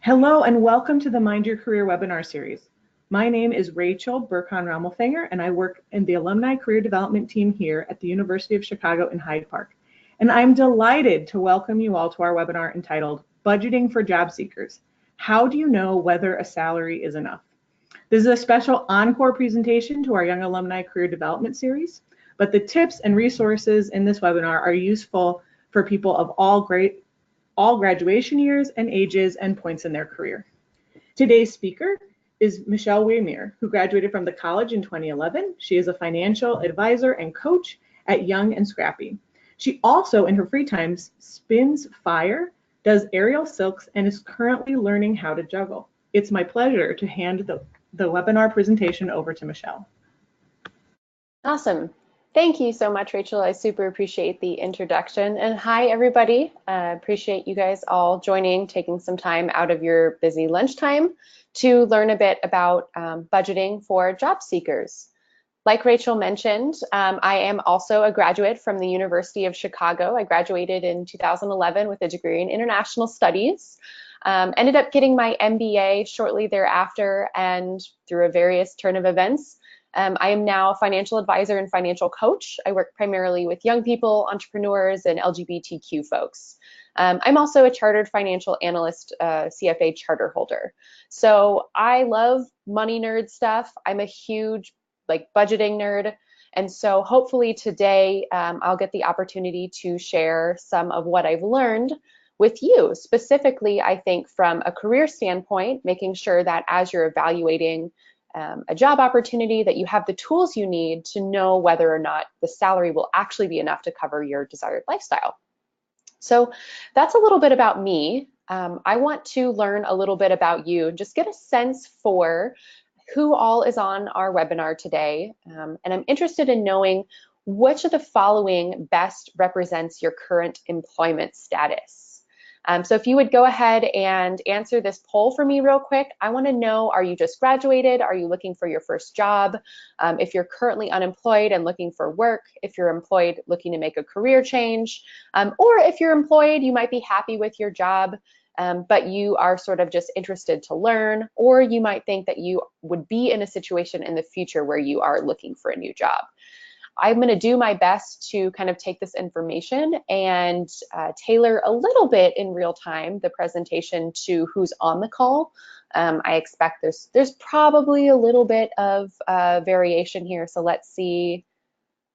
Hello and welcome to the Mind Your Career webinar series. My name is Rachel Burkhan-Ramelfinger and I work in the Alumni Career Development team here at the University of Chicago in Hyde Park. And I'm delighted to welcome you all to our webinar entitled Budgeting for Job Seekers. How do you know whether a salary is enough? This is a special encore presentation to our Young Alumni Career Development series, but the tips and resources in this webinar are useful for people of all graduation years and ages and points in their career. Today's speaker is Michelle Waymer, who graduated from the college in 2011. She is a financial advisor and coach at Young and Scrappy. She also, in her free time, spins fire, does aerial silks, and is currently learning how to juggle. It's my pleasure to hand the webinar presentation over to Michelle. Awesome. Thank you so much, Rachel. I super appreciate the introduction. And hi, everybody. Appreciate you guys all joining, taking some time out of your busy lunchtime to learn a bit about budgeting for job seekers. Like Rachel mentioned, I am also a graduate from the University of Chicago. I graduated in 2011 with a degree in international studies. Ended up getting my MBA shortly thereafter, and through a various turn of events, I am now a financial advisor and financial coach. I work primarily with young people, entrepreneurs, and LGBTQ folks. I'm also a chartered financial analyst, CFA charter holder. So I love money nerd stuff. I'm a huge budgeting nerd. And so hopefully today I'll get the opportunity to share some of what I've learned with you, specifically, I think from a career standpoint, making sure that as you're evaluating a job opportunity, that you have the tools you need to know whether or not the salary will actually be enough to cover your desired lifestyle. So that's a little bit about me. I want to learn a little bit about you, just get a sense for who all is on our webinar today. And I'm interested in knowing which of the following best represents your current employment status. So if you would go ahead and answer this poll for me real quick. I want to know, are you just graduated? Are you looking for your first job? If you're currently unemployed and looking for work, if you're employed looking to make a career change, or if you're employed, you might be happy with your job, but you are sort of just interested to learn, or you might think that you would be in a situation in the future where you are looking for a new job. I'm going to do my best to kind of take this information and tailor a little bit in real time the presentation to who's on the call. I expect there's probably a little bit of variation here, so let's see.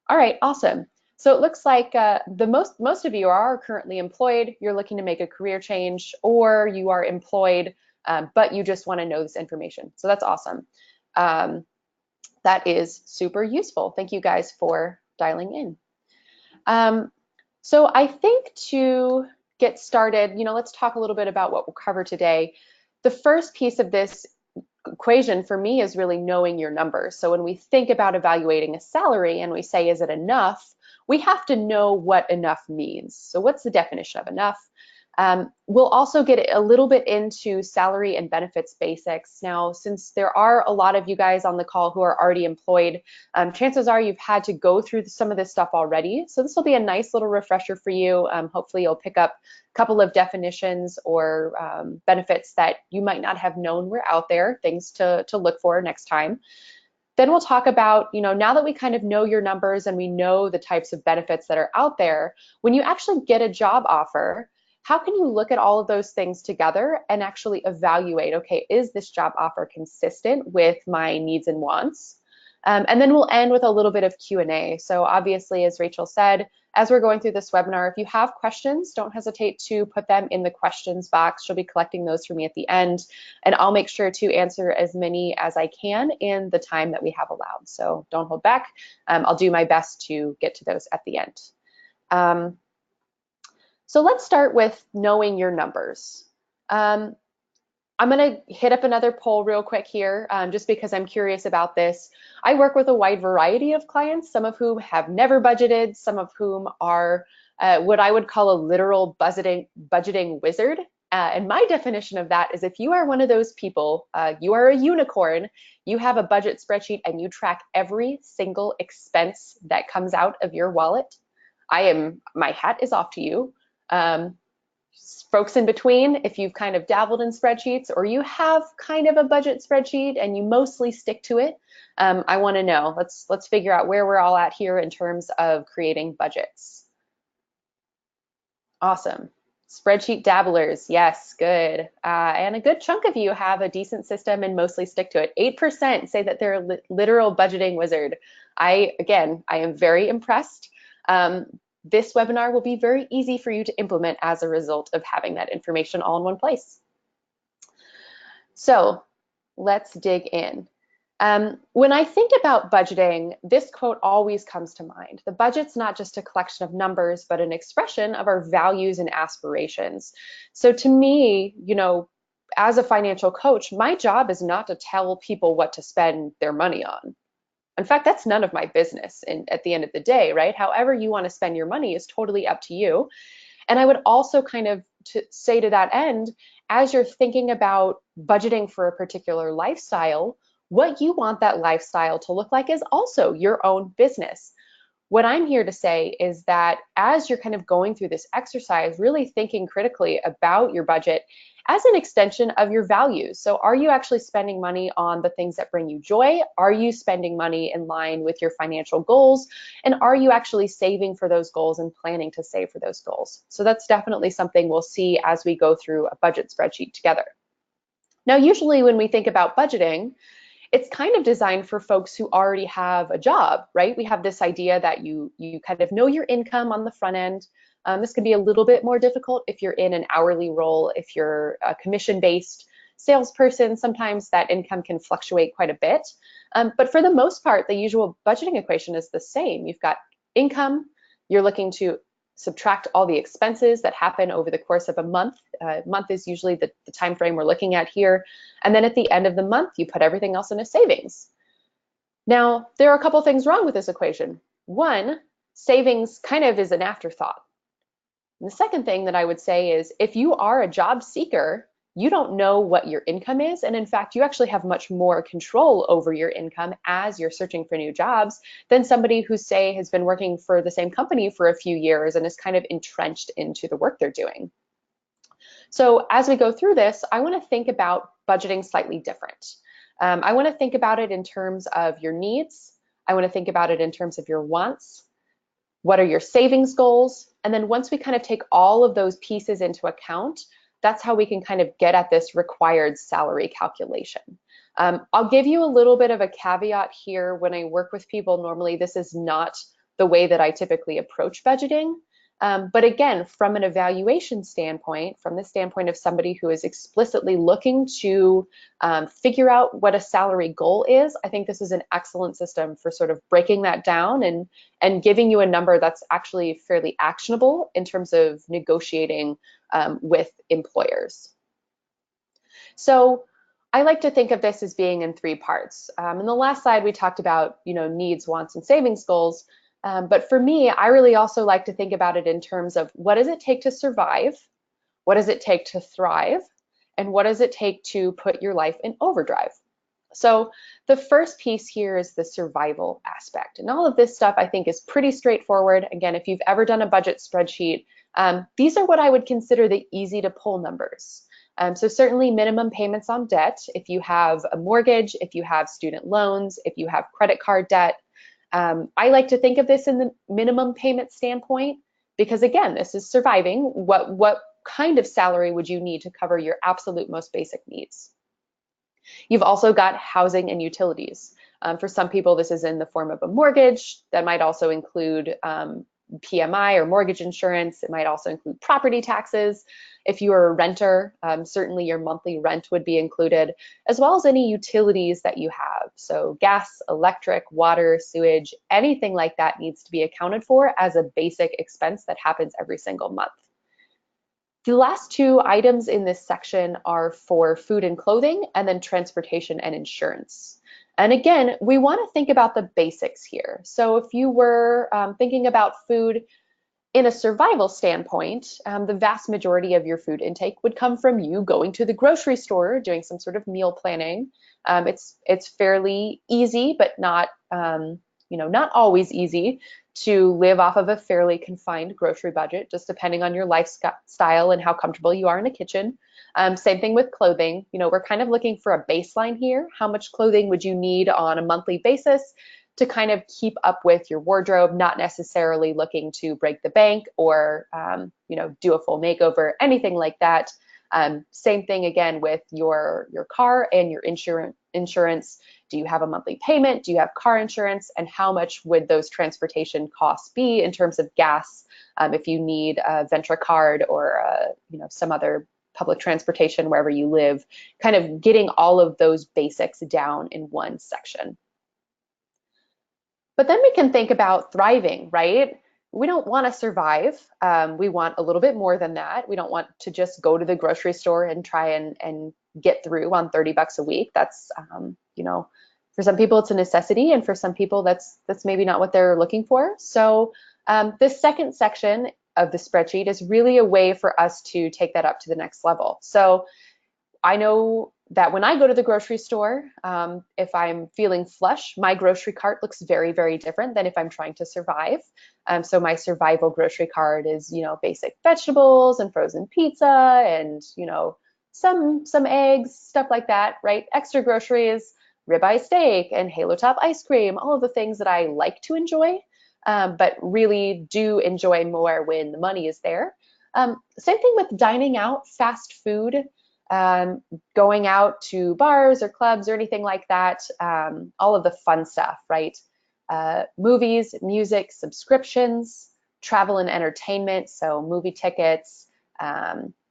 All right, awesome. So it looks like most of you are currently employed, you're looking to make a career change, or you are employed, but you just want to know this information. So that's awesome. That is super useful. Thank you guys for dialing in. So I think to get started, let's talk a little bit about what we'll cover today. The first piece of this equation for me is really knowing your numbers. So when we think about evaluating a salary and we say, is it enough? We have to know what enough means. So what's the definition of enough? We'll also get a little bit into salary and benefits basics. Now, since there are a lot of you guys on the call who are already employed, chances are you've had to go through some of this stuff already. So this will be a nice little refresher for you. Hopefully you'll pick up a couple of definitions or benefits that you might not have known were out there, things to look for next time. Then we'll talk about, now that we kind of know your numbers and we know the types of benefits that are out there, when you actually get a job offer, how can you look at all of those things together and actually evaluate, okay, is this job offer consistent with my needs and wants? And then we'll end with a little bit of Q&A. So obviously, as Rachel said, as we're going through this webinar, if you have questions, don't hesitate to put them in the questions box. She'll be collecting those for me at the end, and I'll make sure to answer as many as I can in the time that we have allowed. So don't hold back. I'll do my best to get to those at the end. So let's start with knowing your numbers. I'm going to hit up another poll real quick here, just because I'm curious about this. I work with a wide variety of clients, some of whom have never budgeted, some of whom are what I would call a literal budgeting wizard. And my definition of that is if you are one of those people, you are a unicorn, you have a budget spreadsheet and you track every single expense that comes out of your wallet, my hat is off to you. folks in between, if you've kind of dabbled in spreadsheets or you have kind of a budget spreadsheet and you mostly stick to it, I want to know. Let's figure out where we're all at here in terms of creating budgets. Awesome. Spreadsheet dabblers, yes, good. And a good chunk of you have a decent system and mostly stick to it. 8% say that they're a literal budgeting wizard. Again, I am very impressed. This webinar will be very easy for you to implement as a result of having that information all in one place. So let's dig in. When I think about budgeting, this quote always comes to mind. The budget's not just a collection of numbers, but an expression of our values and aspirations. So to me, you know, as a financial coach, my job is not to tell people what to spend their money on. In fact, that's none of my business at the end of the day, right? However you want to spend your money is totally up to you. And I would also kind of say to that end, as you're thinking about budgeting for a particular lifestyle, what you want that lifestyle to look like is also your own business. What I'm here to say is that as you're kind of going through this exercise, really thinking critically about your budget as an extension of your values. So are you actually spending money on the things that bring you joy? Are you spending money in line with your financial goals? And are you actually saving for those goals and planning to save for those goals? So that's definitely something we'll see as we go through a budget spreadsheet together. Now, usually when we think about budgeting, it's kind of designed for folks who already have a job, right? We have this idea that you kind of know your income on the front end. This can be a little bit more difficult if you're in an hourly role, if you're a commission-based salesperson, sometimes that income can fluctuate quite a bit. But for the most part, the usual budgeting equation is the same. You've got income, you're looking to subtract all the expenses that happen over the course of a month. Month is usually the time frame we're looking at here. And then at the end of the month, you put everything else into savings. Now, there are a couple things wrong with this equation. One, savings kind of is an afterthought. And the second thing that I would say is if you are a job seeker, you don't know what your income is. And in fact, you actually have much more control over your income as you're searching for new jobs than somebody who, say, has been working for the same company for a few years and is kind of entrenched into the work they're doing. So as we go through this, I want to think about budgeting slightly different. I want to think about it in terms of your needs. I want to think about it in terms of your wants. What are your savings goals? And then once we kind of take all of those pieces into account, that's how we can kind of get at this required salary calculation. I'll give you a little bit of a caveat here. When I work with people, normally this is not the way that I typically approach budgeting. But again, from an evaluation standpoint, from the standpoint of somebody who is explicitly looking to figure out what a salary goal is, I think this is an excellent system for sort of breaking that down and giving you a number that's actually fairly actionable in terms of negotiating with employers. So I like to think of this as being in three parts. In the last slide, we talked about, you know, needs, wants, and savings goals. But for me, I really also like to think about it in terms of what does it take to survive? What does it take to thrive? And what does it take to put your life in overdrive? So the first piece here is the survival aspect. And all of this stuff I think is pretty straightforward. Again, if you've ever done a budget spreadsheet, these are what I would consider the easy to pull numbers. So certainly minimum payments on debt, if you have a mortgage, if you have student loans, if you have credit card debt. I like to think of this in the minimum payment standpoint because again, this is surviving. What kind of salary would you need to cover your absolute most basic needs? You've also got housing and utilities. For some people, this is in the form of a mortgage. That might also include PMI or mortgage insurance. It might also include property taxes. If you are a renter, certainly your monthly rent would be included, as well as any utilities that you have. So gas, electric, water, sewage, anything like that needs to be accounted for as a basic expense that happens every single month. The last two items in this section are for food and clothing, and then transportation and insurance. And again, we want to think about the basics here. So if you were thinking about food in a survival standpoint, the vast majority of your food intake would come from you going to the grocery store, doing some sort of meal planning. It's fairly easy, but not not always easy to live off of a fairly confined grocery budget, just depending on your lifestyle and how comfortable you are in a kitchen. Same thing with clothing. You know, we're kind of looking for a baseline here. How much clothing would you need on a monthly basis to kind of keep up with your wardrobe, not necessarily looking to break the bank or, you know, do a full makeover, anything like that. Same thing again with your car and your insurance. Do you have a monthly payment? Do you have car insurance? And how much would those transportation costs be in terms of gas if you need a Ventra card or you know, some other public transportation wherever you live? Kind of getting all of those basics down in one section. But then we can think about thriving, right? We don't want to survive. We want a little bit more than that. We don't want to just go to the grocery store and try and get through on 30 bucks a week. That's, you know, for some people it's a necessity, and for some people that's maybe not what they're looking for. So this second section of the spreadsheet is really a way for us to take that up to the next level. So I know that when I go to the grocery store, if I'm feeling flush, my grocery cart looks very, very different than if I'm trying to survive. So my survival grocery cart is, you know, basic vegetables and frozen pizza and, you know, some eggs, stuff like that, right? Extra groceries, ribeye steak and Halo Top ice cream, all of the things that I like to enjoy, but really do enjoy more when the money is there. Same thing with dining out, fast food. Going out to bars or clubs or anything like that, all of the fun stuff, right? Movies, music, subscriptions, travel and entertainment, so movie tickets,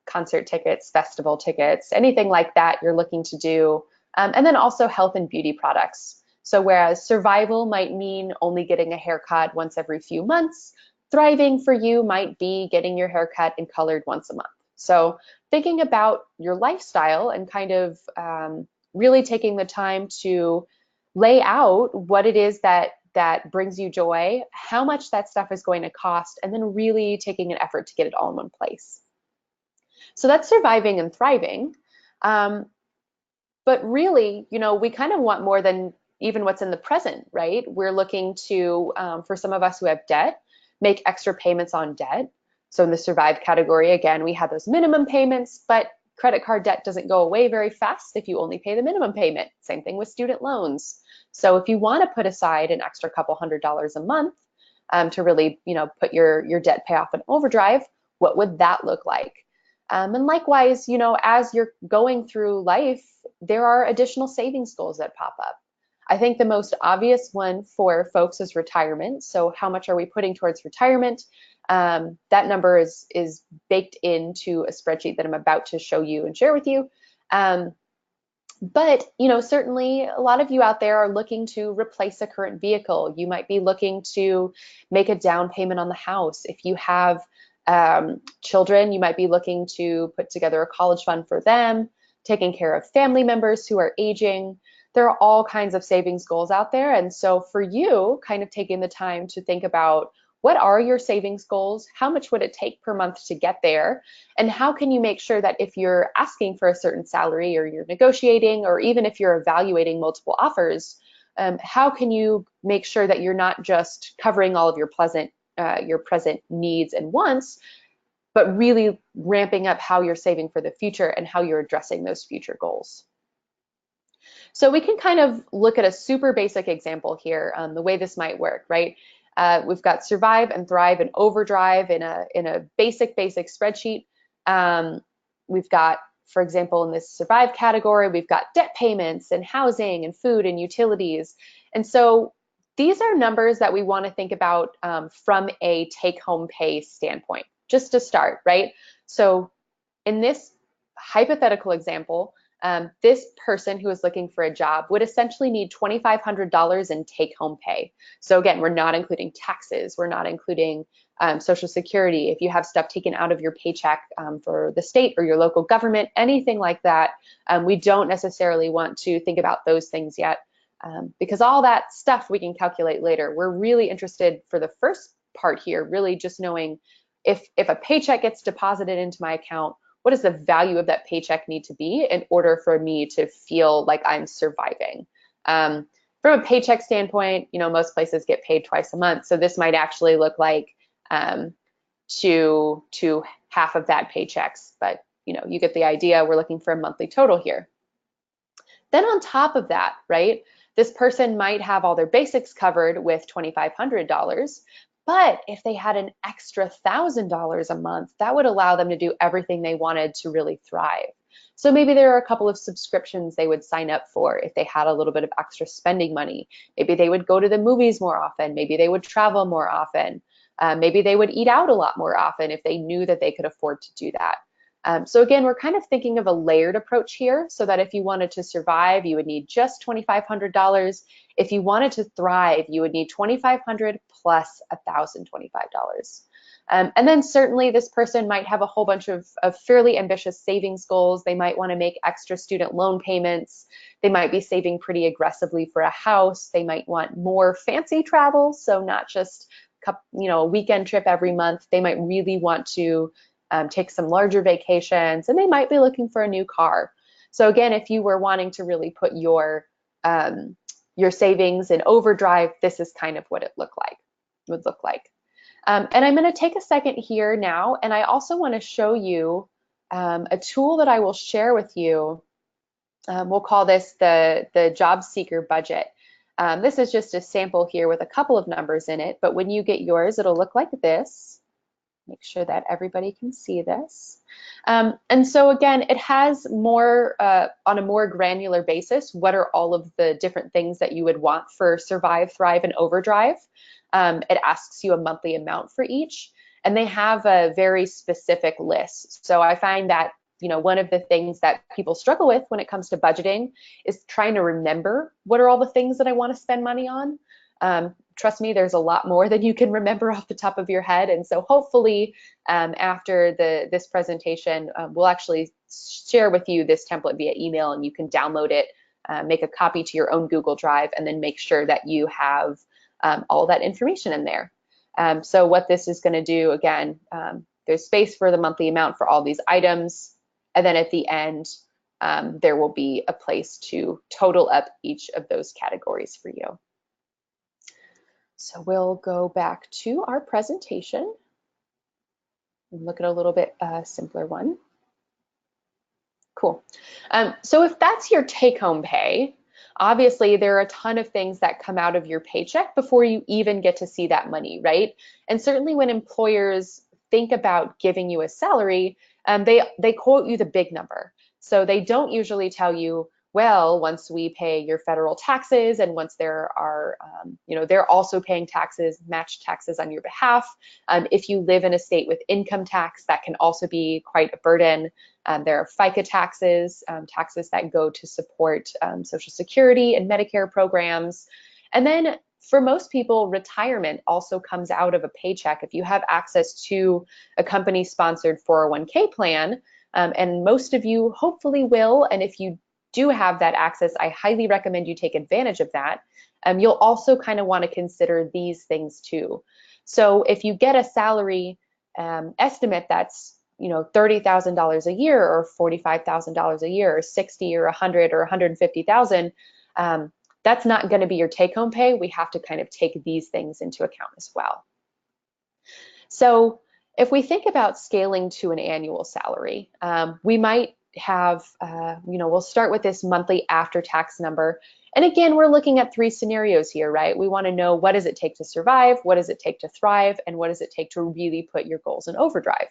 concert tickets, festival tickets, anything like that you're looking to do. And then also health and beauty products. So whereas survival might mean only getting a haircut once every few months, thriving for you might be getting your haircut and colored once a month. So thinking about your lifestyle and kind of really taking the time to lay out what it is that brings you joy, how much that stuff is going to cost, and then really taking an effort to get it all in one place. So that's surviving and thriving. But really, you know, we kind of want more than even what's in the present, right? We're looking to, for some of us who have debt, make extra payments on debt. So in the survive category, again, we have those minimum payments, but credit card debt doesn't go away very fast if you only pay the minimum payment. Same thing with student loans. So if you want to put aside an extra couple $100s a month to really, you know, put your debt payoff in overdrive, what would that look like? And likewise, you know, as you're going through life, there are additional savings goals that pop up. I think the most obvious one for folks is retirement. So how much are we putting towards retirement? That number is baked into a spreadsheet that I'm about to show you and share with you. But, you know, certainly a lot of you out there are looking to replace a current vehicle. You might be looking to make a down payment on the house. If you have children, you might be looking to put together a college fund for them, taking care of family members who are aging. There are all kinds of savings goals out there. And so for you, kind of taking the time to think about what are your savings goals? How much would it take per month to get there? And how can you make sure that if you're asking for a certain salary or you're negotiating, or even if you're evaluating multiple offers, how can you make sure that you're not just covering all of your present needs and wants, but really ramping up how you're saving for the future and how you're addressing those future goals? So we can kind of look at a super basic example here, the way this might work, right? We've got survive and thrive and overdrive in a basic spreadsheet. We've got, for example, in this survive category, we've got debt payments and housing and food and utilities. And so these are numbers that we want to think about from a take-home pay standpoint, just to start, right? So in this hypothetical example, this person who is looking for a job would essentially need $2,500 in take-home pay. So again, we're not including taxes, we're not including Social Security. If you have stuff taken out of your paycheck for the state or your local government, anything like that, we don't necessarily want to think about those things yet, because all that stuff we can calculate later. We're really interested for the first part here, really just knowing if a paycheck gets deposited into my account, what does the value of that paycheck need to be in order for me to feel like I'm surviving? from a paycheck standpoint, most places get paid twice a month. So this might actually look like to half of that paychecks, but you get the idea. We're looking for a monthly total here. Then on top of that, right, this person might have all their basics covered with $2,500, but if they had an extra $1,000 a month, that would allow them to do everything they wanted to really thrive. So maybe there are a couple of subscriptions they would sign up for if they had a little bit of extra spending money. Maybe they would go to the movies more often. Maybe they would travel more often. Maybe they would eat out a lot more often if they knew that they could afford to do that. So again, we're kind of thinking of a layered approach here, so that if you wanted to survive, you would need just $2,500. If you wanted to thrive, you would need $2,500 plus $1,025. And then certainly this person might have a whole bunch of fairly ambitious savings goals. They might want to make extra student loan payments. They might be saving pretty aggressively for a house. They might want more fancy travel, so not just a weekend trip every month. They might really want to take some larger vacations, and they might be looking for a new car. So again, if you were wanting to really put your savings in overdrive, this is kind of what it would look like. And I'm going to take a second here now, and I also want to show you a tool that I will share with you. We'll call this the job seeker budget. This is just a sample here with a couple of numbers in it, but when you get yours, it'll look like this. Make sure that everybody can see this. And so again, it has more, on a more granular basis, what are all of the different things that you would want for Survive, Thrive, and Overdrive. It asks you a monthly amount for each, and they have a very specific list. So I find that one of the things that people struggle with when it comes to budgeting is trying to remember what are all the things that I want to spend money on. Trust me, there's a lot more than you can remember off the top of your head. And so hopefully after this presentation, we'll actually share with you this template via email, and you can download it, make a copy to your own Google Drive, and then make sure that you have all that information in there. So what this is going to do, again, there's space for the monthly amount for all these items. And then at the end, there will be a place to total up each of those categories for you. So we'll go back to our presentation and look at a little bit simpler one. Cool. So if that's your take-home pay, obviously there are a ton of things that come out of your paycheck before you even get to see that money, right? And certainly when employers think about giving you a salary, they quote you the big number. So they don't usually tell you, well, once we pay your federal taxes, and once there are, they're also paying taxes, match taxes on your behalf. If you live in a state with income tax, that can also be quite a burden. There are FICA taxes, taxes that go to support Social Security and Medicare programs. And then for most people, retirement also comes out of a paycheck. If you have access to a company-sponsored 401k plan, and most of you hopefully will, and if you do have that access, I highly recommend you take advantage of that. You'll also kind of want to consider these things too. So if you get a salary estimate that's $30,000 a year, or $45,000 a year, or 60, or 100, or 150,000, that's not going to be your take-home pay. We have to kind of take these things into account as well. So if we think about scaling to an annual salary, we might have, we'll start with this monthly after-tax number. And again, we're looking at 3 scenarios here, right? We want to know, what does it take to survive? What does it take to thrive? And what does it take to really put your goals in overdrive?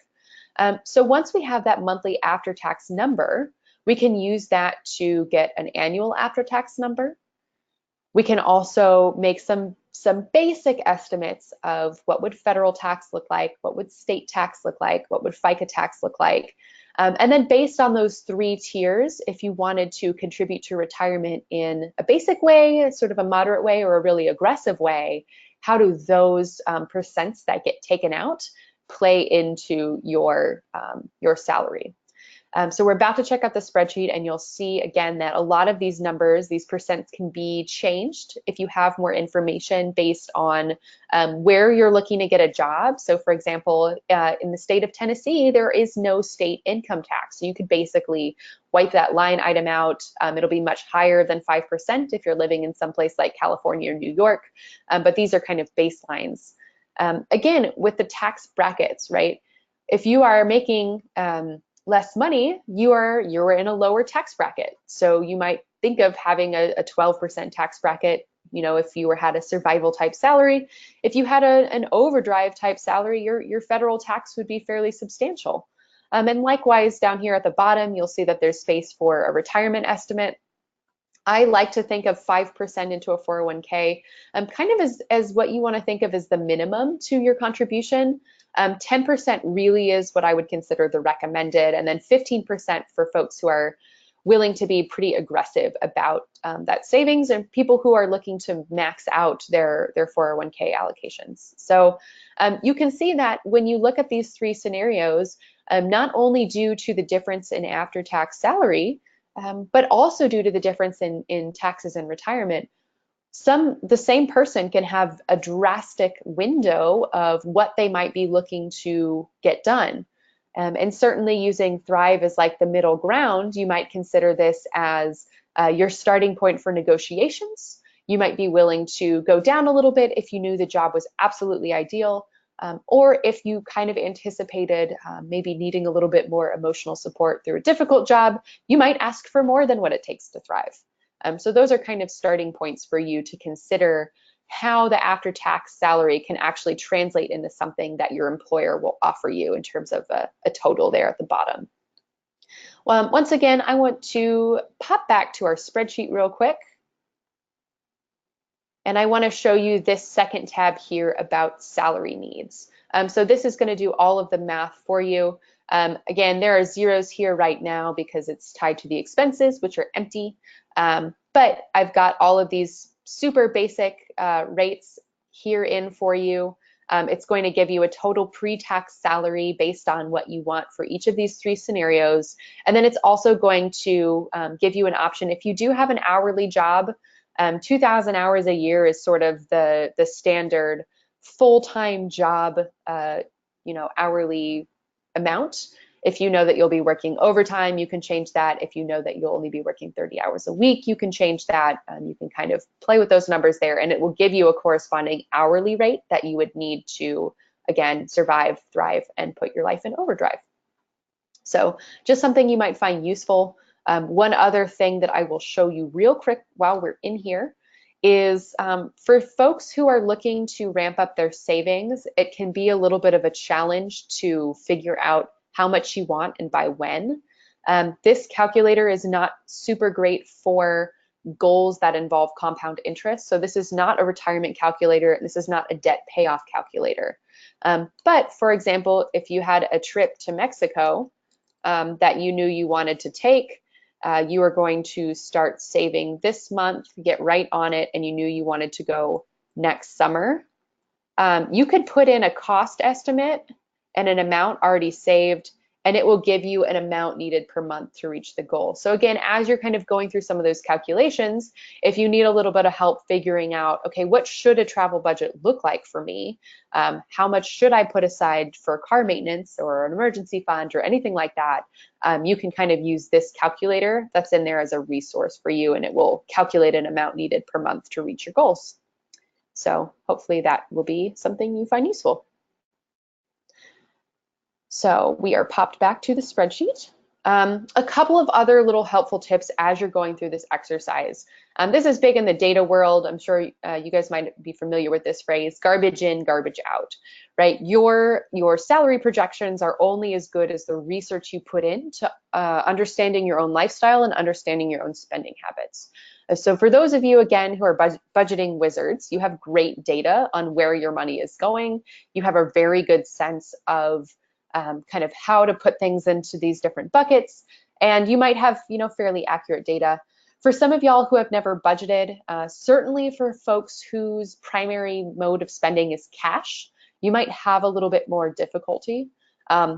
So once we have that monthly after-tax number, we can use that to get an annual after-tax number. We can also make some basic estimates of what would federal tax look like, what would state tax look like, what would FICA tax look like. And then based on those 3 tiers, if you wanted to contribute to retirement in a basic way, sort of a moderate way, or a really aggressive way, how do those percents that get taken out play into your salary? So we're about to check out the spreadsheet, and you'll see again that a lot of these numbers, these percents, can be changed if you have more information based on where you're looking to get a job. So for example, in the state of Tennessee, there is no state income tax. So you could basically wipe that line item out. It'll be much higher than 5% if you're living in someplace like California or New York, but these are kind of baselines. Again, with the tax brackets, right? If you are making less money, you're in a lower tax bracket. So you might think of having a 12% tax bracket, you know, if you had a survival type salary. If you had an overdrive type salary, your federal tax would be fairly substantial. And likewise, down here at the bottom, you'll see that there's space for a retirement estimate. I like to think of 5% into a 401k kind of as what you want to think of as the minimum to your contribution. 10% really is what I would consider the recommended, and then 15% for folks who are willing to be pretty aggressive about that savings, and people who are looking to max out their 401k allocations. So you can see that when you look at these three scenarios, not only due to the difference in after-tax salary, but also due to the difference in taxes and retirement, the same person can have a drastic window of what they might be looking to get done. And certainly using Thrive as like the middle ground, you might consider this as your starting point for negotiations. You might be willing to go down a little bit if you knew the job was absolutely ideal, or if you kind of anticipated maybe needing a little bit more emotional support through a difficult job, you might ask for more than what it takes to thrive. So those are kind of starting points for you to consider how the after-tax salary can actually translate into something that your employer will offer you in terms of a total there at the bottom. Well, once again, I want to pop back to our spreadsheet real quick. And I want to show you this second tab here about salary needs. So this is going to do all of the math for you. Again, there are zeros here right now because it's tied to the expenses, which are empty. But I've got all of these super basic rates here in for you. It's going to give you a total pre-tax salary based on what you want for each of these three scenarios. And then it's also going to give you an option. If you do have an hourly job, 2,000 hours a year is sort of the standard full-time job, hourly amount. If you know that you'll be working overtime, you can change that. If you know that you'll only be working 30 hours a week, you can change that. You can kind of play with those numbers there, and it will give you a corresponding hourly rate that you would need to, again, survive, thrive, and put your life in overdrive. So just something you might find useful. One other thing that I will show you real quick while we're in here is for folks who are looking to ramp up their savings, it can be a little bit of a challenge to figure out how much you want and by when. This calculator is not super great for goals that involve compound interest. So this is not a retirement calculator. This is not a debt payoff calculator. But for example, if you had a trip to Mexico that you knew you wanted to take, you are going to start saving this month, get right on it, and you knew you wanted to go next summer. You could put in a cost estimate and an amount already saved, and it will give you an amount needed per month to reach the goal. So again, as you're kind of going through some of those calculations, if you need a little bit of help figuring out, okay, what should a travel budget look like for me? How much should I put aside for car maintenance or an emergency fund or anything like that? You can kind of use this calculator that's in there as a resource for you, and it will calculate an amount needed per month to reach your goals. So hopefully that will be something you find useful. So we are popped back to the spreadsheet. A couple of other little helpful tips as you're going through this exercise. This is big in the data world. I'm sure you guys might be familiar with this phrase, garbage in, garbage out, right? Your salary projections are only as good as the research you put into understanding your own lifestyle and understanding your own spending habits. So for those of you, again, who are budgeting wizards, you have great data on where your money is going. You have a very good sense of kind of how to put things into these different buckets, and you might have, fairly accurate data. For some of y'all who have never budgeted, certainly for folks whose primary mode of spending is cash, you might have a little bit more difficulty.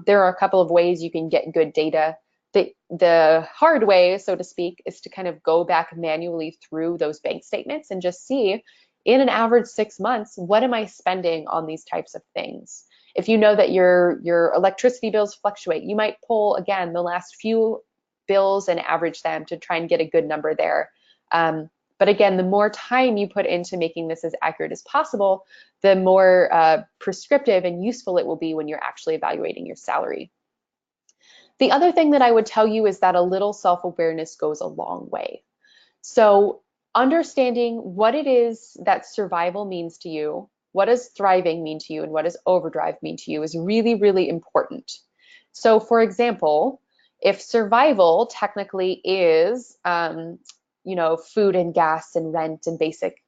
There are a couple of ways you can get good data. The hard way, so to speak, is to kind of go back manually through those bank statements and just see, in an average 6 months, what am I spending on these types of things? If you know that your electricity bills fluctuate, you might pull, again, the last few bills and average them to try and get a good number there. But again, the more time you put into making this as accurate as possible, the more prescriptive and useful it will be when you're actually evaluating your salary. The other thing that I would tell you is that a little self-awareness goes a long way. So understanding what it is that survival means to you, what does thriving mean to you, and what does overdrive mean to you is really, really important. So for example, if survival technically is, food and gas and rent and basic,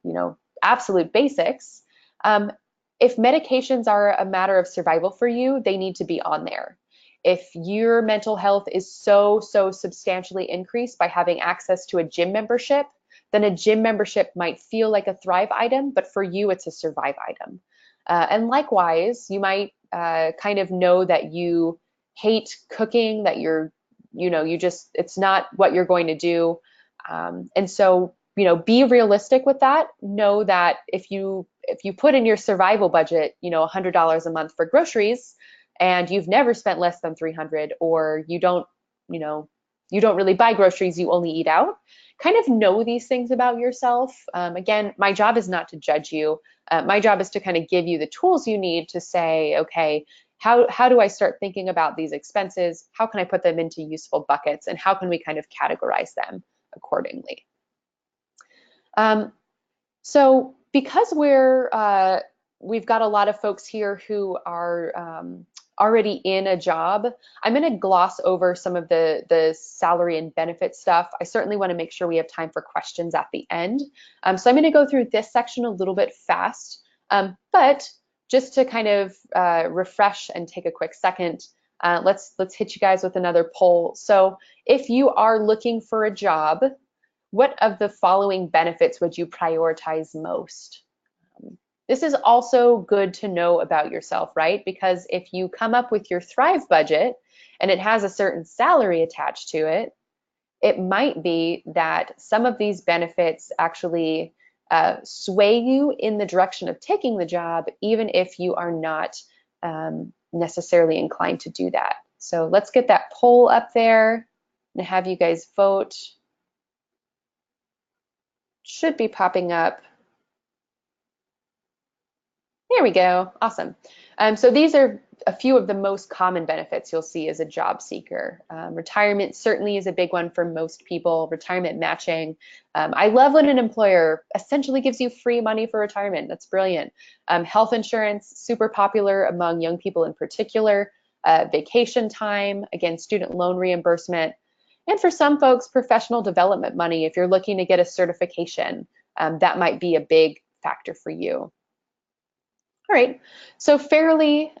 absolute basics, if medications are a matter of survival for you, they need to be on there. If your mental health is so substantially increased by having access to a gym membership, then a gym membership might feel like a thrive item, but for you, it's a survive item. And likewise, you might kind of know that you hate cooking, that it's not what you're going to do. And so, be realistic with that. Know that if you put in your survival budget, $100 a month for groceries, and you've never spent less than $300, or you don't really buy groceries, you only eat out, kind of know these things about yourself. Again, my job is not to judge you. My job is to kind of give you the tools you need to say, okay, how do I start thinking about these expenses? How can I put them into useful buckets? And how can we kind of categorize them accordingly? So because we've got a lot of folks here who are already in a job, I'm going to gloss over some of the salary and benefit stuff. I certainly want to make sure we have time for questions at the end. So I'm going to go through this section a little bit fast, but just to kind of refresh and take a quick second, let's hit you guys with another poll. So if you are looking for a job, what of the following benefits would you prioritize most? This is also good to know about yourself, right? Because if you come up with your Thrive budget and it has a certain salary attached to it, it might be that some of these benefits actually sway you in the direction of taking the job, even if you are not necessarily inclined to do that. So let's get that poll up there and have you guys vote. Should be popping up. There we go. Awesome. So these are a few of the most common benefits you'll see as a job seeker. Retirement certainly is a big one for most people. Retirement matching. I love when an employer essentially gives you free money for retirement. That's brilliant. Health insurance, super popular among young people in particular. Vacation time, again, student loan reimbursement. And for some folks, professional development money. If you're looking to get a certification, that might be a big factor for you. All right, so fairly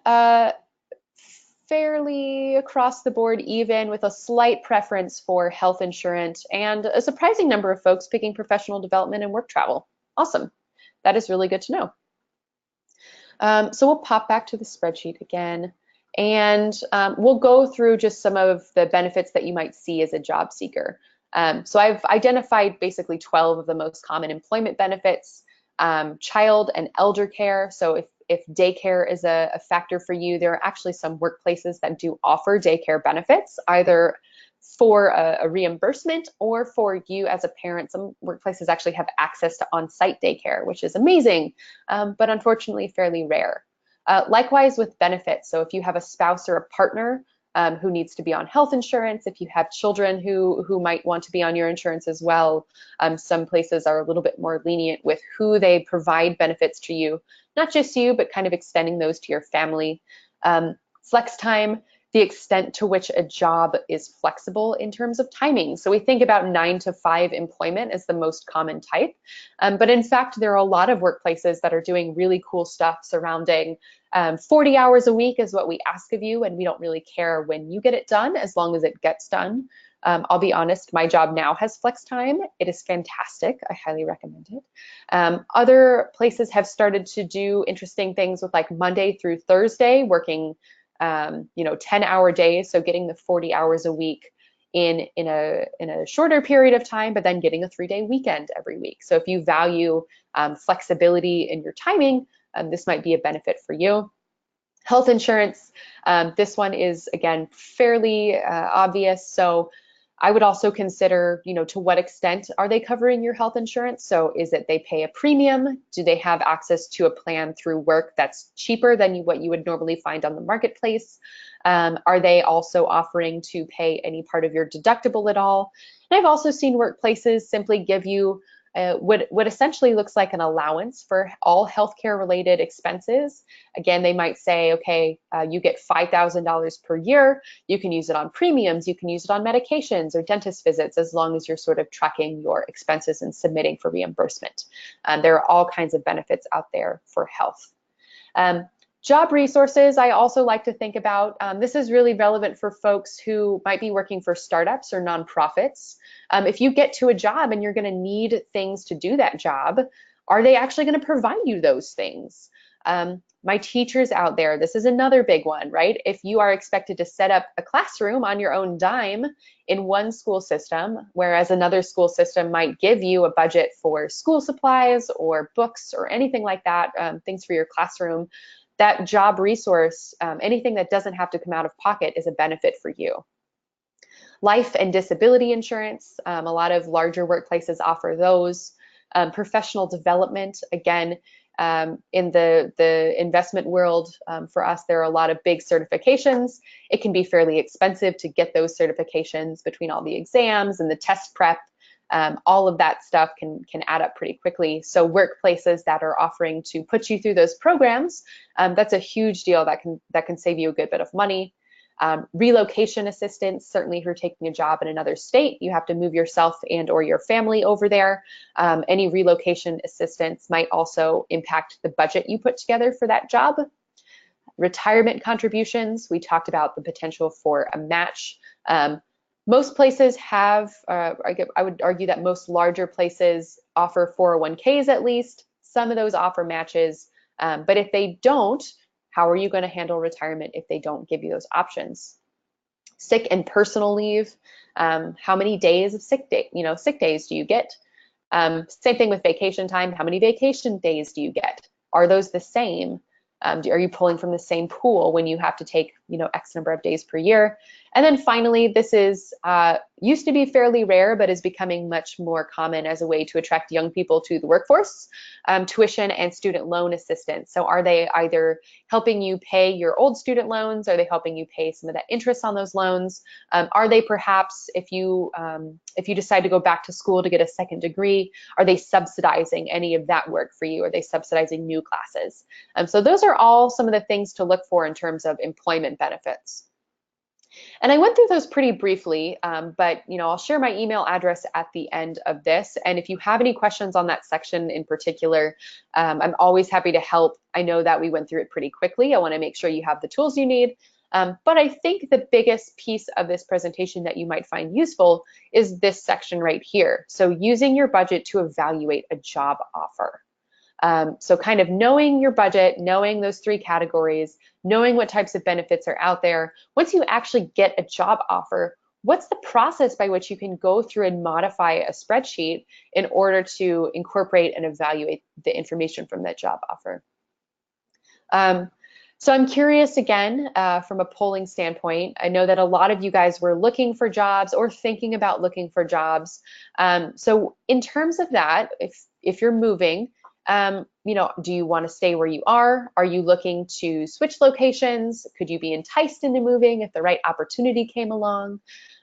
across the board even, with a slight preference for health insurance, and a surprising number of folks picking professional development and work travel. Awesome, that is really good to know. So we'll pop back to the spreadsheet again, and we'll go through just some of the benefits that you might see as a job seeker. So I've identified basically 12 of the most common employment benefits. Child and elder care. So if daycare is a factor for you, there are actually some workplaces that do offer daycare benefits, either for a reimbursement or for you as a parent. Some workplaces actually have access to on-site daycare, which is amazing, but unfortunately fairly rare. Likewise with benefits. So if you have a spouse or a partner who needs to be on health insurance, if you have children who might want to be on your insurance as well, some places are a little bit more lenient with who they provide benefits to you, not just you, but kind of extending those to your family. Flex time, the extent to which a job is flexible in terms of timing. So we think about 9 to 5 employment as the most common type, but in fact, there are a lot of workplaces that are doing really cool stuff surrounding 40 hours a week is what we ask of you, and we don't really care when you get it done as long as it gets done. I'll be honest, my job now has flex time. It is fantastic. I highly recommend it. Other places have started to do interesting things with like Monday through Thursday, working 10-hour days, so getting the 40 hours a week in a shorter period of time, but then getting a 3-day weekend every week. So if you value flexibility in your timing, this might be a benefit for you. Health insurance, this one is, again, fairly obvious. So I would also consider, to what extent are they covering your health insurance? So is it they pay a premium? Do they have access to a plan through work that's cheaper than what you would normally find on the marketplace? Are they also offering to pay any part of your deductible at all? And I've also seen workplaces simply give you what essentially looks like an allowance for all healthcare related expenses. Again, they might say, okay, you get $5,000 per year. You can use it on premiums. You can use it on medications or dentist visits, as long as you're sort of tracking your expenses and submitting for reimbursement. There are all kinds of benefits out there for health. Job resources, I also like to think about. This is really relevant for folks who might be working for startups or nonprofits. If you get to a job and you're going to need things to do that job, are they actually going to provide you those things? My teachers out there, this is another big one, right? If you are expected to set up a classroom on your own dime in one school system, whereas another school system might give you a budget for school supplies or books or anything like that, things for your classroom, that job resource, anything that doesn't have to come out of pocket, is a benefit for you. Life and disability insurance, a lot of larger workplaces offer those. Professional development, again, in the investment world, for us, there are a lot of big certifications. It can be fairly expensive to get those certifications between all the exams and the test prep. All of that stuff can add up pretty quickly. So workplaces that are offering to put you through those programs, that's a huge deal that can save you a good bit of money. Relocation assistance, certainly if you're taking a job in another state, you have to move yourself and or your family over there. Any relocation assistance might also impact the budget you put together for that job. Retirement contributions, we talked about the potential for a match. Most places have, I would argue that most larger places offer 401ks at least. Some of those offer matches, but if they don't, how are you going to handle retirement if they don't give you those options? Sick and personal leave, how many days of sick days do you get? Same thing with vacation time, how many vacation days do you get? Are those the same? Are you pulling from the same pool when you have to take, X number of days per year? And then finally, this is used to be fairly rare, but is becoming much more common as a way to attract young people to the workforce, tuition and student loan assistance. So are they either helping you pay your old student loans? Are they helping you pay some of that interest on those loans? Are they perhaps, if you decide to go back to school to get a second degree, are they subsidizing any of that work for you? Are they subsidizing new classes? So those are all some of the things to look for in terms of employment benefits. And I went through those pretty briefly, but I'll share my email address at the end of this. And if you have any questions on that section in particular, I'm always happy to help. I know that we went through it pretty quickly. I want to make sure you have the tools you need. But I think the biggest piece of this presentation that you might find useful is this section right here. So using your budget to evaluate a job offer. So kind of knowing your budget, knowing those 3 categories, knowing what types of benefits are out there. Once you actually get a job offer, what's the process by which you can go through and modify a spreadsheet in order to incorporate and evaluate the information from that job offer? So I'm curious again, from a polling standpoint, I know that a lot of you guys were looking for jobs or thinking about looking for jobs. So in terms of that, if you're moving, do you want to stay where you are? Are you looking to switch locations? Could you be enticed into moving if the right opportunity came along?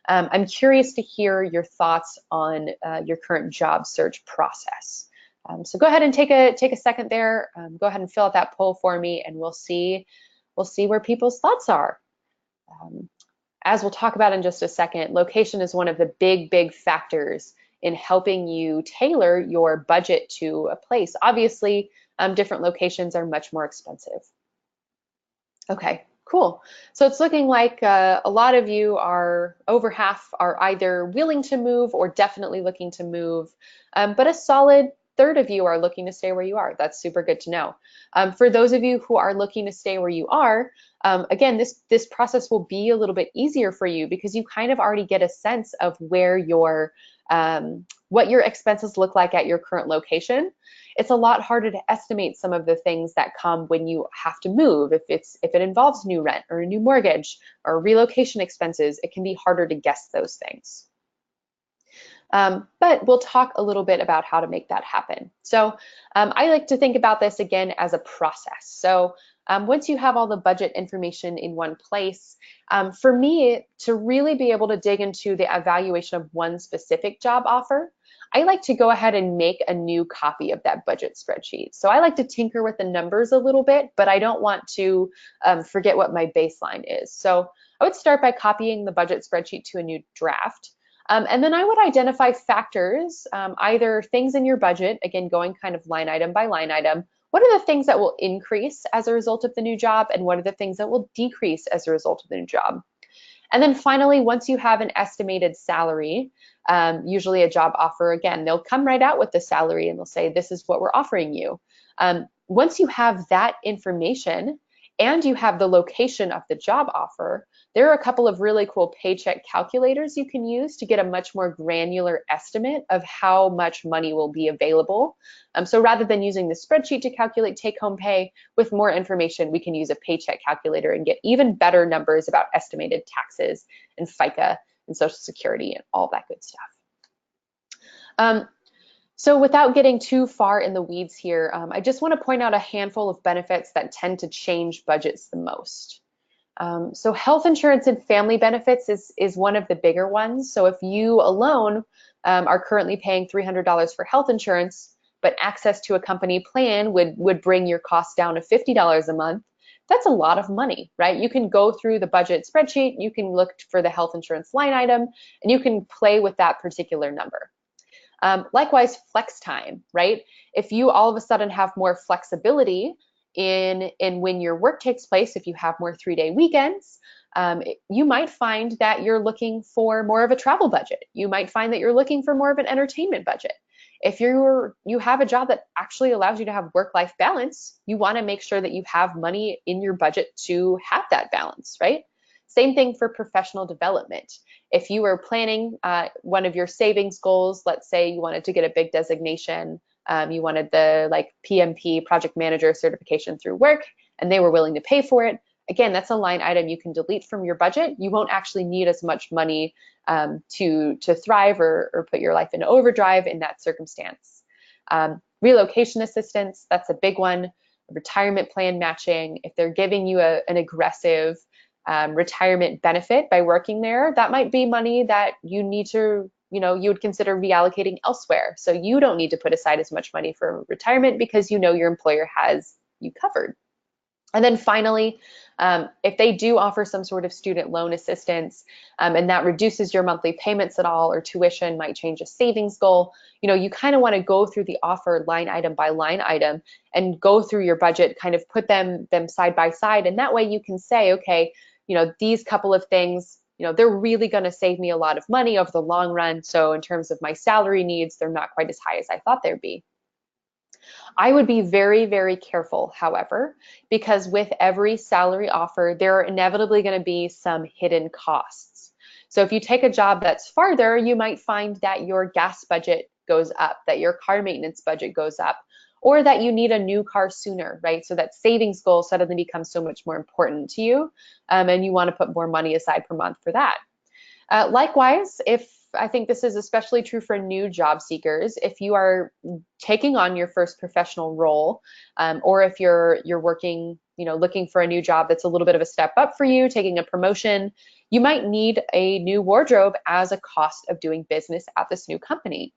I'm curious to hear your thoughts on your current job search process. So go ahead and take a second there. Go ahead and fill out that poll for me, and we'll see where people's thoughts are. As we'll talk about in just a second, location is one of the big factors in helping you tailor your budget to a place. Obviously, different locations are much more expensive. Okay, cool. So it's looking like a lot of you are, over half are either willing to move or definitely looking to move, but a solid third of you are looking to stay where you are. That's super good to know. For those of you who are looking to stay where you are, again, this process will be a little bit easier for you because you kind of already get a sense of where your what your expenses look like at your current location. It's a lot harder to estimate some of the things that come when you have to move. If it involves new rent or a new mortgage or relocation expenses, it can be harder to guess those things. But we'll talk a little bit about how to make that happen. So I like to think about this again as a process. So once you have all the budget information in one place, for me to really be able to dig into the evaluation of one specific job offer, I like to go ahead and make a new copy of that budget spreadsheet. So I like to tinker with the numbers a little bit, but I don't want to forget what my baseline is. So I would start by copying the budget spreadsheet to a new draft. And then I would identify factors, either things in your budget, again, going kind of line item by line item. What are the things that will increase as a result of the new job, and what are the things that will decrease as a result of the new job? And then finally, once you have an estimated salary, usually a job offer, again, they'll come right out with the salary and they'll say, this is what we're offering you. Once you have that information and you have the location of the job offer, there are a couple of really cool paycheck calculators you can use to get a much more granular estimate of how much money will be available. So rather than using the spreadsheet to calculate take-home pay, with more information, we can use a paycheck calculator and get even better numbers about estimated taxes and FICA and Social Security and all that good stuff. So without getting too far in the weeds here, I just want to point out a handful of benefits that tend to change budgets the most. So health insurance and family benefits is one of the bigger ones. So if you alone are currently paying $300 for health insurance, but access to a company plan would bring your costs down to $50 a month, that's a lot of money, right? You can go through the budget spreadsheet, you can look for the health insurance line item, and you can play with that particular number. Likewise, flex time, right? If you all of a sudden have more flexibility in when your work takes place, if you have more 3-day weekends, you might find that you're looking for more of a travel budget. You might find that you're looking for more of an entertainment budget. If you have a job that actually allows you to have work-life balance, you want to make sure that you have money in your budget to have that balance, right? Same thing for professional development. If you were planning one of your savings goals, let's say you wanted to get a big designation, you wanted the PMP, project manager certification through work, and they were willing to pay for it. Again, that's a line item you can delete from your budget. You won't actually need as much money to thrive or put your life in overdrive in that circumstance. Relocation assistance, that's a big one. Retirement plan matching, if they're giving you an aggressive retirement benefit by working there, that might be money that you need to, you would consider reallocating elsewhere. So you don't need to put aside as much money for retirement because you know your employer has you covered. And then finally, if they do offer some sort of student loan assistance and that reduces your monthly payments at all, or tuition might change a savings goal, you kind of want to go through the offer line item by line item and go through your budget, kind of put them side by side. And that way you can say, okay, these couple of things, they're really going to save me a lot of money over the long run. So in terms of my salary needs, they're not quite as high as I thought they'd be. I would be very, very careful, however, because with every salary offer, there are inevitably going to be some hidden costs. So if you take a job that's farther, you might find that your gas budget goes up, that your car maintenance budget goes up, or that you need a new car sooner, right? So that savings goal suddenly becomes so much more important to you, and you want to put more money aside per month for that. Likewise, I think this is especially true for new job seekers, if you are taking on your first professional role, or if you're working, looking for a new job that's a little bit of a step up for you, taking a promotion, you might need a new wardrobe as a cost of doing business at this new company.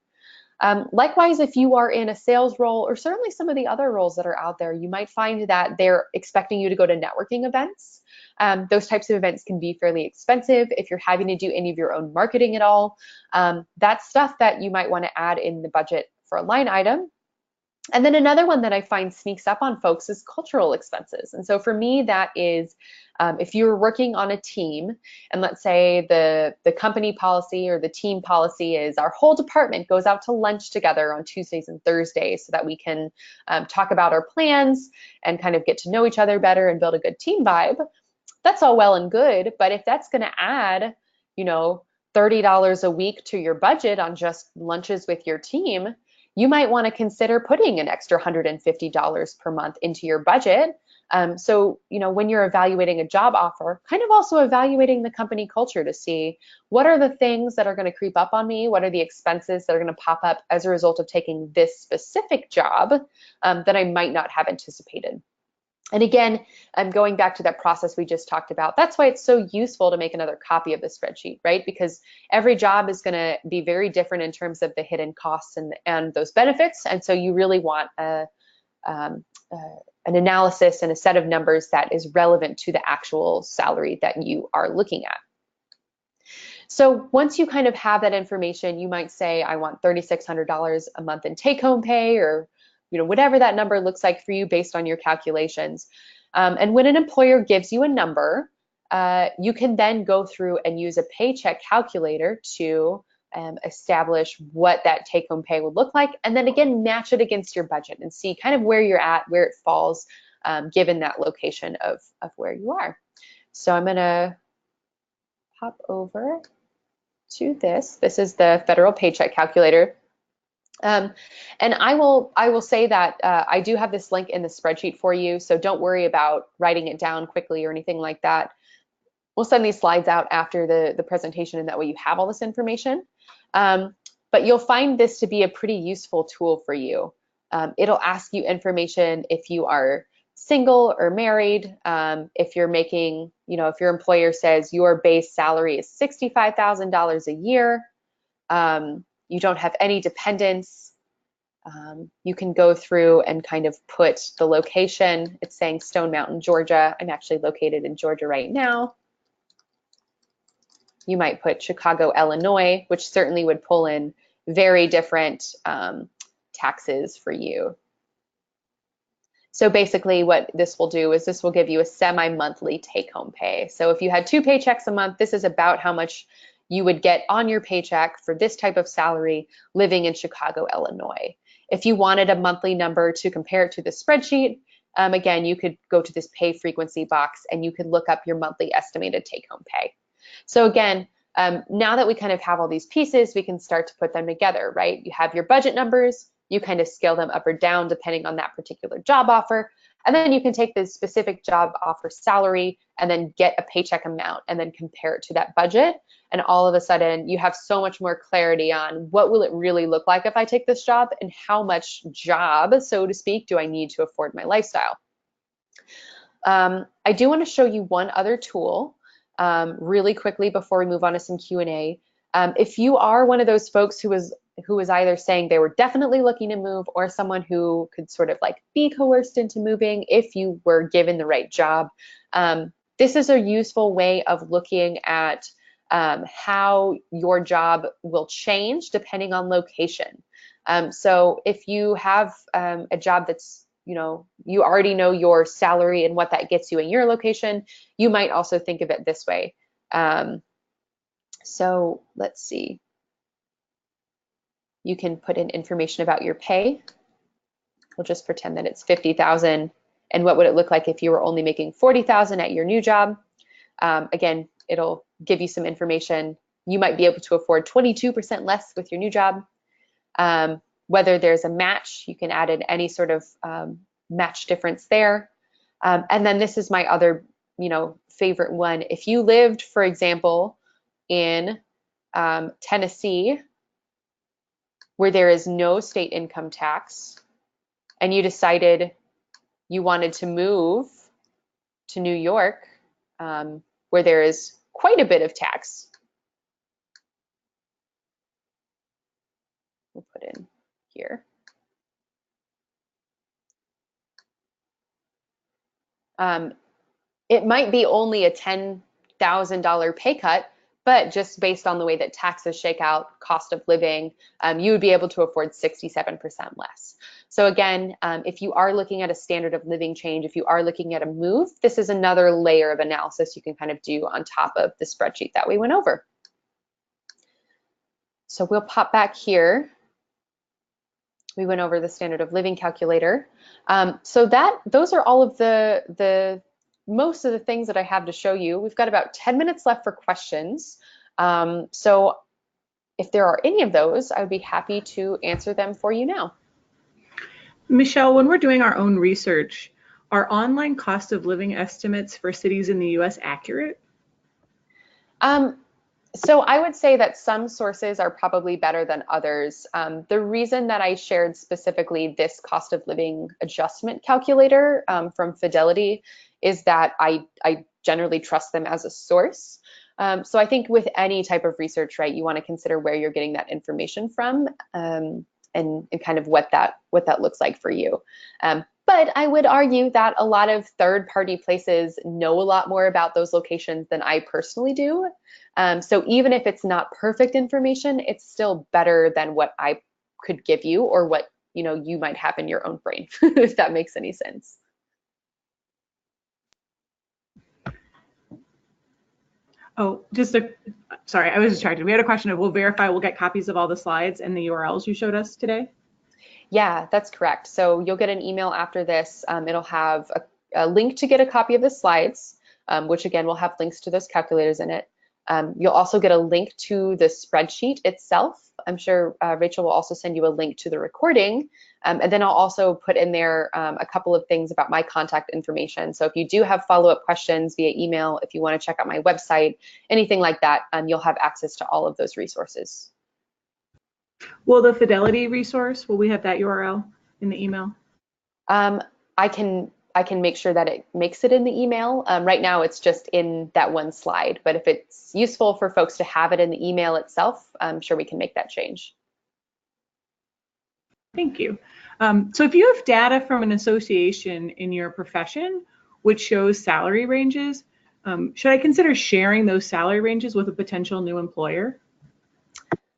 Likewise, if you are in a sales role, or certainly some of the other roles that are out there, you might find that they're expecting you to go to networking events. Those types of events can be fairly expensive. If you're having to do any of your own marketing at all, that's stuff that you might want to add in the budget for a line item. And then another one that I find sneaks up on folks is cultural expenses. And so for me, that is if you're working on a team, and let's say the company policy or the team policy is our whole department goes out to lunch together on Tuesdays and Thursdays so that we can talk about our plans and kind of get to know each other better and build a good team vibe. That's all well and good, but if that's going to add, you know, $30 a week to your budget on just lunches with your team, you might want to consider putting an extra $150 per month into your budget. So, you know, when you're evaluating a job offer, kind of also evaluating the company culture to see what are the things that are going to creep up on me, what are the expenses that are going to pop up as a result of taking this specific job that I might not have anticipated. And again, I'm going back to that process we just talked about. That's why it's so useful to make another copy of the spreadsheet, right? Because every job is going to be very different in terms of the hidden costs and those benefits. And so you really want an analysis and a set of numbers that is relevant to the actual salary that you are looking at. So once you kind of have that information, you might say, I want $3,600 a month in take-home pay, or whatever that number looks like for you based on your calculations. And when an employer gives you a number, you can then go through and use a paycheck calculator to establish what that take-home pay would look like, and then again match it against your budget and see kind of where you're at, where it falls, given that location of where you are. So I'm going to pop over to this. This is the federal paycheck calculator. And I will say that I do have this link in the spreadsheet for you, so don't worry about writing it down quickly or anything like that. We'll send these slides out after the presentation, and that way you have all this information. But you'll find this to be a pretty useful tool for you. It'll ask you information if you are single or married, if you're making, if your employer says your base salary is $65,000 a year, you don't have any dependents, you can go through and kind of put the location. It's saying Stone Mountain, Georgia. I'm actually located in Georgia right now. You might put Chicago, Illinois, which certainly would pull in very different taxes for you. So basically what this will do is this will give you a semi-monthly take-home pay. So if you had 2 paychecks a month, this is about how much you would get on your paycheck for this type of salary living in Chicago, Illinois. If you wanted a monthly number to compare it to the spreadsheet, again, you could go to this pay frequency box and you could look up your monthly estimated take-home pay. So again, now that we kind of have all these pieces, we can start to put them together, right? You have your budget numbers, you kind of scale them up or down depending on that particular job offer. And then you can take the specific job offer salary and then get a paycheck amount and then compare it to that budget. And all of a sudden you have so much more clarity on what will it really look like if I take this job and how much job, so to speak, do I need to afford my lifestyle. I do want to show you one other tool really quickly before we move on to some Q&A. If you are one of those folks who was either saying they were definitely looking to move, or someone who could sort of like be coerced into moving if you were given the right job, this is a useful way of looking at how your job will change depending on location. So if you have a job that's, you already know your salary and what that gets you in your location, you might also think of it this way. So let's see. You can put in information about your pay. We'll just pretend that it's 50,000. And what would it look like if you were only making 40,000 at your new job? Again, it'll give you some information. You might be able to afford 22% less with your new job. Whether there's a match, you can add in any sort of match difference there. And then this is my other, favorite one. If you lived, for example, in Tennessee, where there is no state income tax, and you decided you wanted to move to New York, where there is quite a bit of tax, we'll put in here. It might be only a $10,000 pay cut, But just based on the way that taxes shake out cost of living, you would be able to afford 67% less. So again, if you are looking at a standard of living change, if you are looking at a move, this is another layer of analysis you can kind of do on top of the spreadsheet that we went over. So we'll pop back here. We went over the standard of living calculator. So those are all of the most of the things that I have to show you. We've got about 10 minutes left for questions. So if there are any of those, I would be happy to answer them for you now. Michelle, when we're doing our own research, are online cost of living estimates for cities in the US accurate? So I would say that some sources are probably better than others. The reason that I shared specifically this cost of living adjustment calculator from Fidelity is that I generally trust them as a source. So I think with any type of research, right, you want to consider where you're getting that information from and kind of what that looks like for you. But I would argue that a lot of third-party places know a lot more about those locations than I personally do. So even if it's not perfect information, it's still better than what I could give you or what you might have in your own brain, if that makes any sense. Oh, sorry, I was distracted. We had a question of, we'll get copies of all the slides and the URLs you showed us today? Yeah, that's correct. So you'll get an email after this. It'll have a link to get a copy of the slides, which again will have links to those calculators in it. You'll also get a link to the spreadsheet itself. I'm sure Rachel will also send you a link to the recording. And then I'll also put in there a couple of things about my contact information. So if you do have follow-up questions via email, if you want to check out my website, anything like that, you'll have access to all of those resources. Will the Fidelity resource, will we have that URL in the email? I can make sure that it makes it in the email. Right now it's just in that one slide, but if it's useful for folks to have it in the email itself, I'm sure we can make that change. Thank you. So if you have data from an association in your profession which shows salary ranges, should I consider sharing those salary ranges with a potential new employer?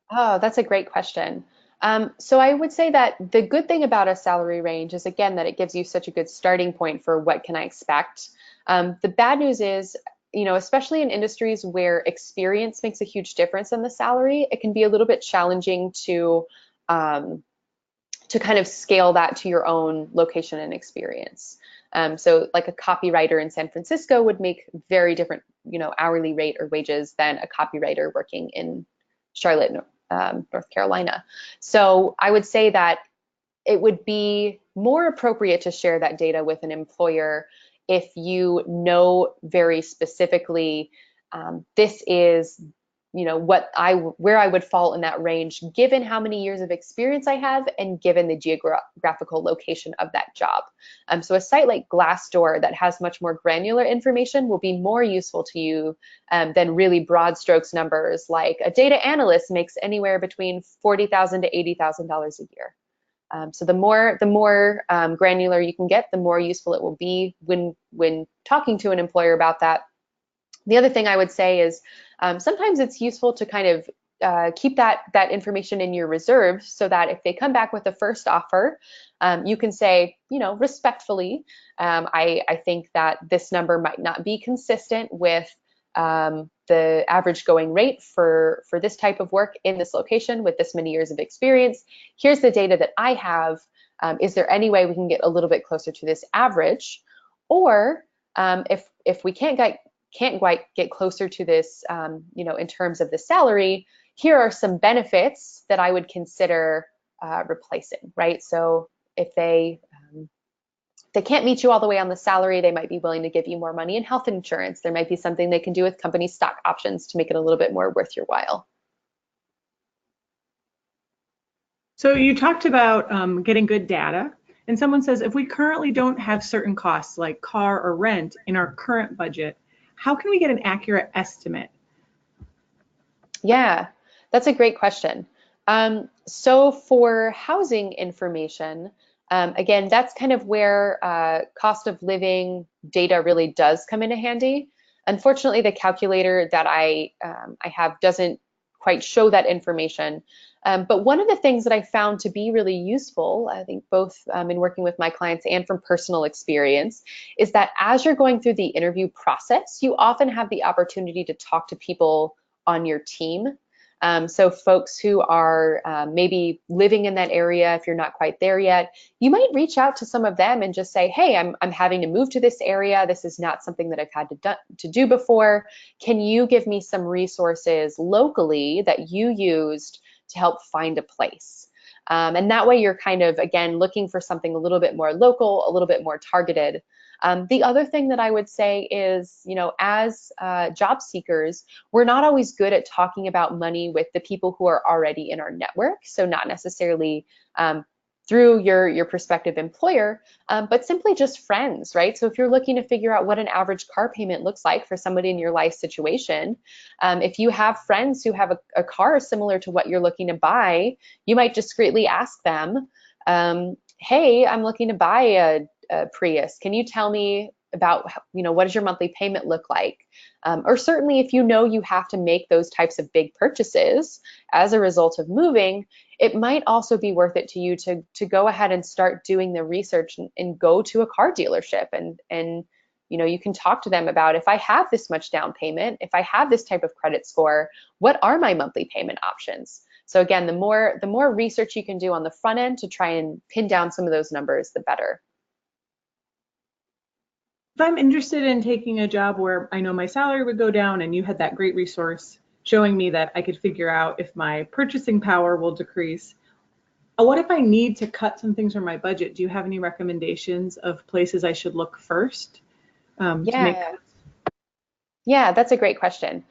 Oh, that's a great question. So I would say that the good thing about a salary range is, again, that it gives you such a good starting point for what can I expect. The bad news is, especially in industries where experience makes a huge difference in the salary, it can be a little bit challenging to kind of scale that to your own location and experience. So like a copywriter in San Francisco would make very different, hourly rate or wages than a copywriter working in Charlotte, North Carolina. So I would say that it would be more appropriate to share that data with an employer if you know very specifically this is where I would fall in that range, given how many years of experience I have and given the geographical location of that job. So a site like Glassdoor that has much more granular information will be more useful to you than really broad strokes numbers like a data analyst makes anywhere between $40,000 to $80,000 a year. So the more granular you can get, the more useful it will be when talking to an employer about that. The other thing I would say is sometimes it's useful to kind of keep that information in your reserve so that if they come back with a first offer, you can say, respectfully, I think that this number might not be consistent with the average going rate for this type of work in this location with this many years of experience. Here's the data that I have. Is there any way we can get a little bit closer to this average? Or if we can't quite get closer to this, in terms of the salary, here are some benefits that I would consider replacing, right? So if they can't meet you all the way on the salary, they might be willing to give you more money in health insurance. There might be something they can do with company stock options to make it a little bit more worth your while. So you talked about getting good data, and someone says, if we currently don't have certain costs like car or rent in our current budget, how can we get an accurate estimate? Yeah, that's a great question. So for housing information, again, that's kind of where cost of living data really does come into handy. Unfortunately, the calculator that I have doesn't quite show that information. But one of the things that I found to be really useful, I think both in working with my clients and from personal experience, is that as you're going through the interview process, you often have the opportunity to talk to people on your team. So folks who are maybe living in that area, if you're not quite there yet, you might reach out to some of them and just say, hey, I'm having to move to this area. This is not something that I've had to do before. Can you give me some resources locally that you used to help find a place? And that way you're kind of, again, looking for something a little bit more local, a little bit more targeted. The other thing that I would say is, as job seekers, we're not always good at talking about money with the people who are already in our network. So not necessarily through your prospective employer, but simply just friends, right? So if you're looking to figure out what an average car payment looks like for somebody in your life situation, if you have friends who have a car similar to what you're looking to buy, you might discreetly ask them, hey, I'm looking to buy a Prius. Can you tell me about, what does your monthly payment look like? Or certainly if you have to make those types of big purchases as a result of moving, it might also be worth it to you to go ahead and start doing the research and go to a car dealership and you can talk to them about, if I have this much down payment, if I have this type of credit score, what are my monthly payment options? So again, the more research you can do on the front end to try and pin down some of those numbers, the better. If I'm interested in taking a job where I know my salary would go down and you had that great resource showing me that I could figure out if my purchasing power will decrease, what if I need to cut some things from my budget? Do you have any recommendations of places I should look first to make cuts? Yeah, that's a great question.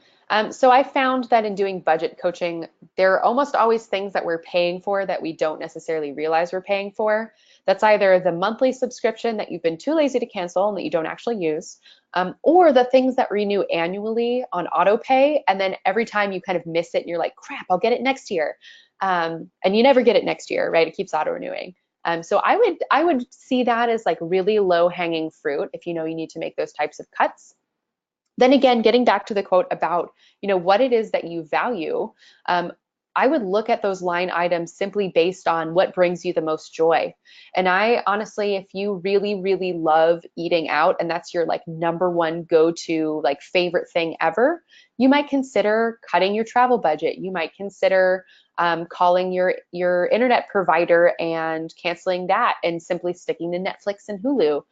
So I found that in doing budget coaching, there are almost always things that we're paying for that we don't necessarily realize we're paying for. That's either the monthly subscription that you've been too lazy to cancel and that you don't actually use, or the things that renew annually on auto pay, and then every time you kind of miss it and you're like, crap, I'll get it next year. And you never get it next year, right? It keeps auto renewing. So I would see that as like really low hanging fruit if you need to make those types of cuts. Then again, getting back to the quote about, what it is that you value, I would look at those line items simply based on what brings you the most joy. And I honestly, if you really, really love eating out and that's your like number one go-to like favorite thing ever, you might consider cutting your travel budget. You might consider calling your internet provider and canceling that and simply sticking to Netflix and Hulu.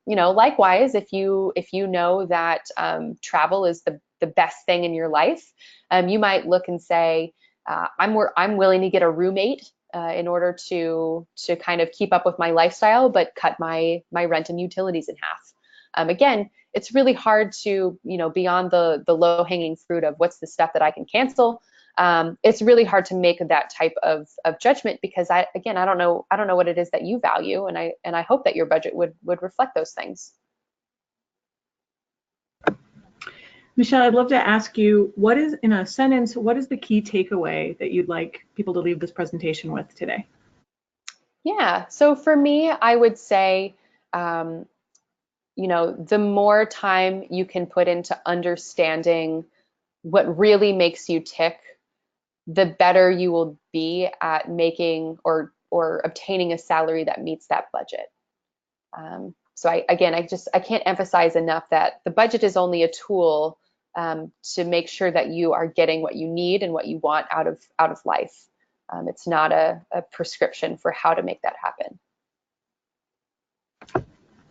Likewise, if you know that travel is the best thing in your life, you might look and say, I'm willing to get a roommate in order to kind of keep up with my lifestyle, but cut my rent and utilities in half. Again, it's really hard to beyond the low hanging fruit of what's the stuff that I can cancel. It's really hard to make that type of judgment because I don't know what it is that you value, and I hope that your budget would reflect those things. Michelle, I'd love to ask you, in a sentence, what is the key takeaway that you'd like people to leave this presentation with today? Yeah, so for me, I would say, the more time you can put into understanding what really makes you tick, the better you will be at making or obtaining a salary that meets that budget. So I can't emphasize enough that the budget is only a tool to make sure that you are getting what you need and what you want out of life. It's not a prescription for how to make that happen.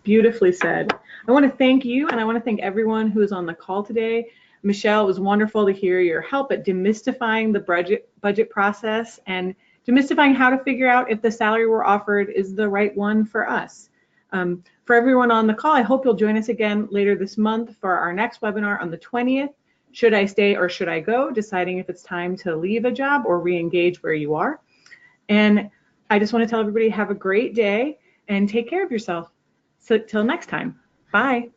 Beautifully said. I want to thank you, and I want to thank everyone who is on the call today. Michelle, it was wonderful to hear your help at demystifying the budget process and demystifying how to figure out if the salary we're offered is the right one for us. For everyone on the call, I hope you'll join us again later this month for our next webinar on the 20th. Should I stay or should I go? Deciding if it's time to leave a job or re-engage where you are. And I just want to tell everybody, have a great day and take care of yourself. So till next time, bye.